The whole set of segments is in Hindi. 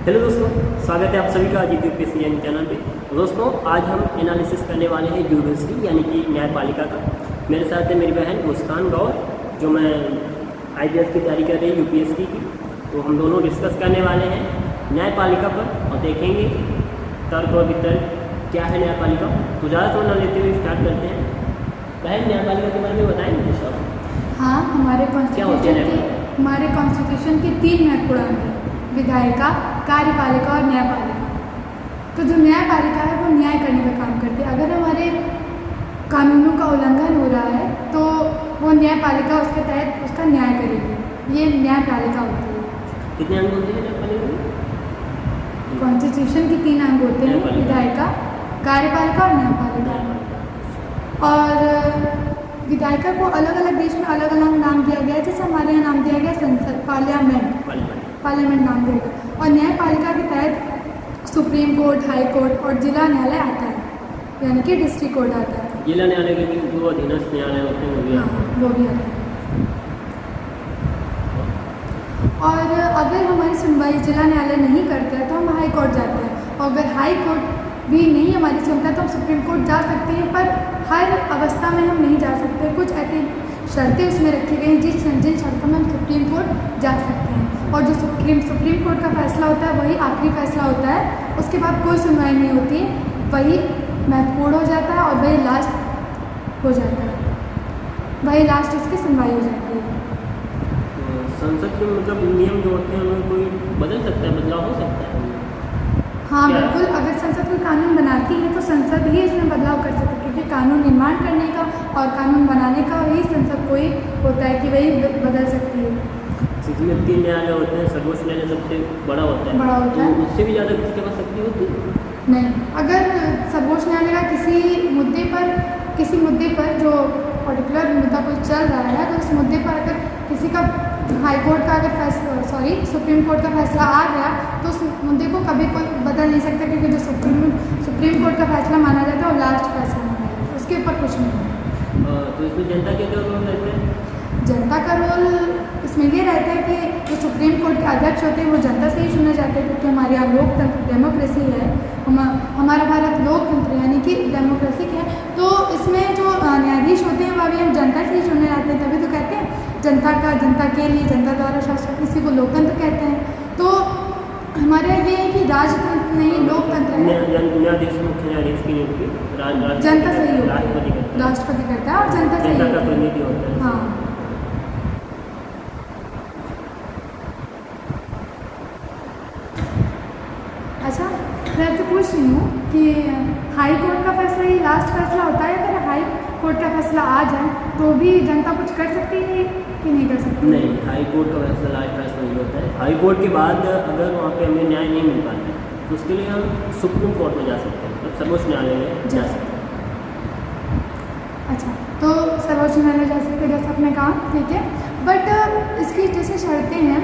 हेलो दोस्तों, स्वागत है आप सभी का अजीत यूपीएससी यानी चैनल पे। दोस्तों, आज हम एनालिसिस करने वाले हैं यूडीसी यानी कि न्यायपालिका का। मेरे साथ है मेरी बहन मुस्कान गौर, जो मैं आईपीएस की तैयारी कर रही है यूपीएससी की। तो हम दोनों डिस्कस करने वाले हैं न्यायपालिका पर और देखेंगे तर्क और वितर्क क्या है न्यायपालिका। तो ज़्यादा थोड़ा न लेते हुए स्टार्ट करते हैं। बहन, न्यायपालिका के बारे में बताएंगे कुछ आप? हाँ, हमारे कॉन्स्टिट्यूशन के 3 महत्वपूर्ण अंग हैं: विधायिका, कार्यपालिका और न्यायपालिका। तो जो न्यायपालिका है वो न्याय करने का काम करती है। अगर हमारे कानूनों का उल्लंघन हो रहा है तो वो न्यायपालिका उसके तहत उसका न्याय करेगी। ये न्यायपालिका होती है। कितने अंग होते हैं न्यायपालिका में? कॉन्स्टिट्यूशन के 3 अंग होते हैं: विधायिका, कार्यपालिका और न्यायपालिका। और विधायिका को अलग अलग देश में अलग अलग नाम दिया गया है। जैसे हमारे यहाँ नाम दिया गया संसद, पार्लियामेंट नाम दिया गया। और न्यायपालिका के तहत सुप्रीम कोर्ट, हाई कोर्ट और जिला न्यायालय आता है, यानी कि डिस्ट्रिक्ट कोर्ट आता है। जिला न्यायालय के भी वो अधीनस्थ न्यायालय होते हैं, वो भी आते हैं। वो भी आता है। और अगर हमारी सुनवाई जिला न्यायालय नहीं करता है तो हम हाई कोर्ट जाते हैं। और अगर हाई कोर्ट भी नहीं हमारी सुनता तो हम सुप्रीम कोर्ट जा सकते हैं, पर हर अवस्था में हम नहीं जा सकते। कुछ ऐसी शर्तें उसमें रखी गई जिन शर्तों में हम सुप्रीम कोर्ट जा सकते हैं। और जो सुप्रीम कोर्ट का फैसला होता है वही आखिरी फैसला होता है। उसके बाद कोई सुनवाई नहीं होती, वही महत्वपूर्ण हो जाता है और वही लास्ट हो जाता है, वही लास्ट उसकी सुनवाई हो जाती है। संसद के मतलब नियम जो होते हैं उनमें कोई बदल सकता है, बदलाव हो सकता है? हाँ बिल्कुल, अगर संसद कोई कानून बनाती है तो संसद ही इसमें बदलाव कर सकती है, क्योंकि कानून निर्माण करने का और कानून बनाने का वही संसद को ही होता है कि वही बदल सकती है। इसमें 3 न्यायालय होते हैं, सर्वोच्च न्यायालय सबसे बड़ा होता है। तो उससे भी ज़्यादा किसी के पास शक्ति होती है? नहीं, अगर सर्वोच्च न्यायालय का किसी मुद्दे पर जो पर्टिकुलर मुद्दा कोई चल रहा है तो उस मुद्दे पर अगर किसी का हाई कोर्ट का अगर सुप्रीम कोर्ट का फैसला आ गया तो उस मुद्दे को कभी कोई बदल नहीं सकता, क्योंकि जो सुप्रीम कोर्ट का फैसला माना जाता है और लास्ट फैसला माना जाता है, उसके ऊपर कुछ नहीं है। तो इसमें जनता के क्या रोल रहते हैं? जनता का रोल इसमें ये रहता है कि जो सुप्रीम कोर्ट के अध्यक्ष होते हैं वो जनता से ही चुने जाते हैं, क्योंकि हमारे यहाँ लोकतंत्र डेमोक्रेसी है। हमारा भारत लोकतंत्र यानी कि डेमोक्रेसी है। तो इसमें जो न्यायाधीश होते हैं वह भी हम जनता से ही चुने जाते हैं। तभी तो कहते हैं जनता का, जनता के लिए, जनता द्वारा शासन, इसी को लोकतंत्र कहते हैं। तो हमारे ये है कि राजतंत्र नहीं, लोकतंत्र है। न्यायाधीश, मुख्य न्यायाधीश की नियुक्ति जनता से ही राष्ट्रपति करता है और जनता से का प्रतिनिधि होता है। हाँ। अच्छा, मैं आपसे पूछ रही हूँ कि हाई कोर्ट का फैसला ही लास्ट फैसला होता है। अगर हाई कोर्ट का फैसला आ जाए तो भी जनता कुछ कर सकती है कि नहीं कर सकती? नहीं, हाई कोर्ट का फैसला लास्ट फैसला नहीं होता है। हाई कोर्ट के बाद अगर वहाँ पे हमें न्याय नहीं मिल पाता तो उसके लिए हम सुप्रीम कोर्ट में जा सकते हैं, मतलब सर्वोच्च न्यायालय में जा सकते हैं। अच्छा, तो सर्वोच्च न्यायालय जा सकते हैं, जैसे आपने कहा, ठीक है। बट इसकी जैसे शर्तें हैं,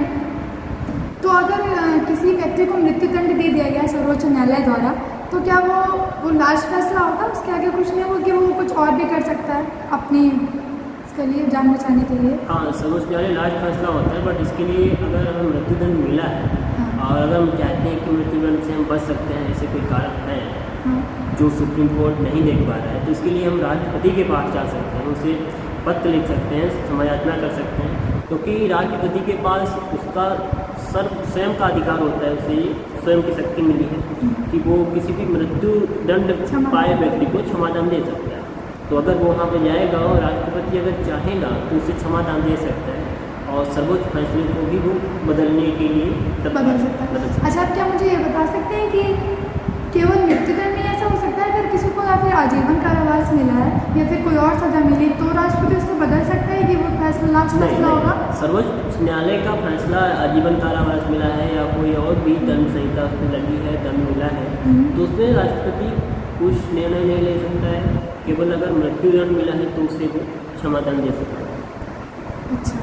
तो अगर किसी व्यक्ति को मृत्युदंड दे दिया गया सर्वोच्च न्यायालय द्वारा तो क्या वो लास्ट फैसला होगा? उसके आगे कुछ नहीं होगा कि वो कुछ और भी कर सकता है अपनी इसके लिए जान बचाने के लिए? हाँ, सर्वोच्च न्यायालय लास्ट फैसला होता है, बट इसके लिए अगर हमें मृत्युदंड मिला है और अगर हम चाहते हैं कि मृत्युदंड से हम बच सकते हैं, ऐसे कोई कारण है जो सुप्रीम कोर्ट नहीं देख पा रहा है, तो इसके लिए हम राष्ट्रपति के पास जा सकते हैं, उसे पत्र लिख सकते हैं, समायाचना कर सकते हैं, क्योंकि राष्ट्रपति के पास उसका स्वयं का अधिकार होता है। उसे स्वयं की शक्ति मिली है कि वो किसी भी मृत्युदंड पाए व्यक्ति को क्षमादान दे सकता है। तो अगर वो वहाँ पर जाएगा और राष्ट्रपति अगर चाहेगा तो उसे क्षमादान दे सकता है और सर्वोच्च फैसले को भी वो बदलने के लिए बदल सकता है। अच्छा, आप क्या मुझे ये बता सकते हैं कि केवल मृत्युदंड में ऐसा हो सकता है? अगर किसी को या फिर आजीवन कारावास मिला है या फिर कोई और सजा मिली तो राष्ट्रपति उसको बदल सकता है कि वो फैसला लास्ट फैसला होगा? सर्वोच्च न्यायालय का फैसला आजीवन कारावास मिला है या कोई और भी दंड संहिता उसमें लगी है, दंड मिला है, तो उसमें राष्ट्रपति कुछ निर्णय नहीं ले सकता है। केवल अगर मृत्युदंड मिला है तो उसे वो क्षमादान दे सकता है। अच्छा,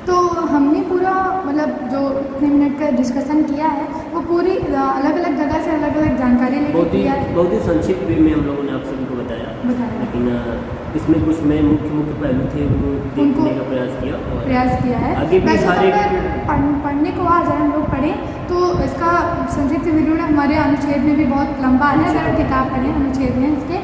तो हमने पूरा मतलब जो इतने मिनट का डिस्कशन किया है वो पूरी अलग अलग जगह से अलग अलग जानकारी लेके किया है। बहुत ही संक्षिप्त वे में हम लोगों ने आप सभी को बताया। लेकिन इसमें कुछ मैं मुख्य पहलू थे वो देखने का प्रयास किया और है। आगे भी वैसे सारे तो पढ़ने को आ जाए हम लोग पढ़ें तो इसका संक्षिप्त विवरण हमारे अनुच्छेद में भी बहुत लंबा है, अगर हम किताब पढ़ें अनुच्छेद हैं इसके।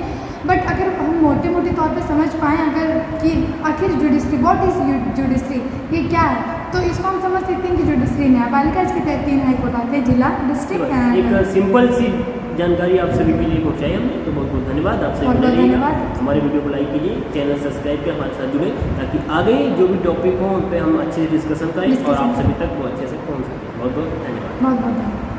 बट अगर हम मोटे तौर पे समझ पाएँ अगर कि आखिर जुडिशरी, व्हाट इज़ जुडिशरी, ये क्या है, तो इसको हम समझ सकते हैं कि जुडिशरी न्यायपालिका, इसके तहत 3 हाईकोर्ट आते हैं, जिला, डिस्ट्रिक्ट। एक सिंपल सी जानकारी आप सभी के लिए पहुंचाई हमने, तो बहुत बहुत धन्यवाद। आपसे बने रहिएगा, हमारे वीडियो को लाइक कीजिए, चैनल सब्सक्राइब कर हमारे साथ जुड़े, ताकि आगे जो भी टॉपिक हो उन पर हम अच्छे से डिस्कशन करें और आप सभी तक वो अच्छे से पहुँच सकें। बहुत बहुत धन्यवाद। बहुत बहुत धन्यवाद।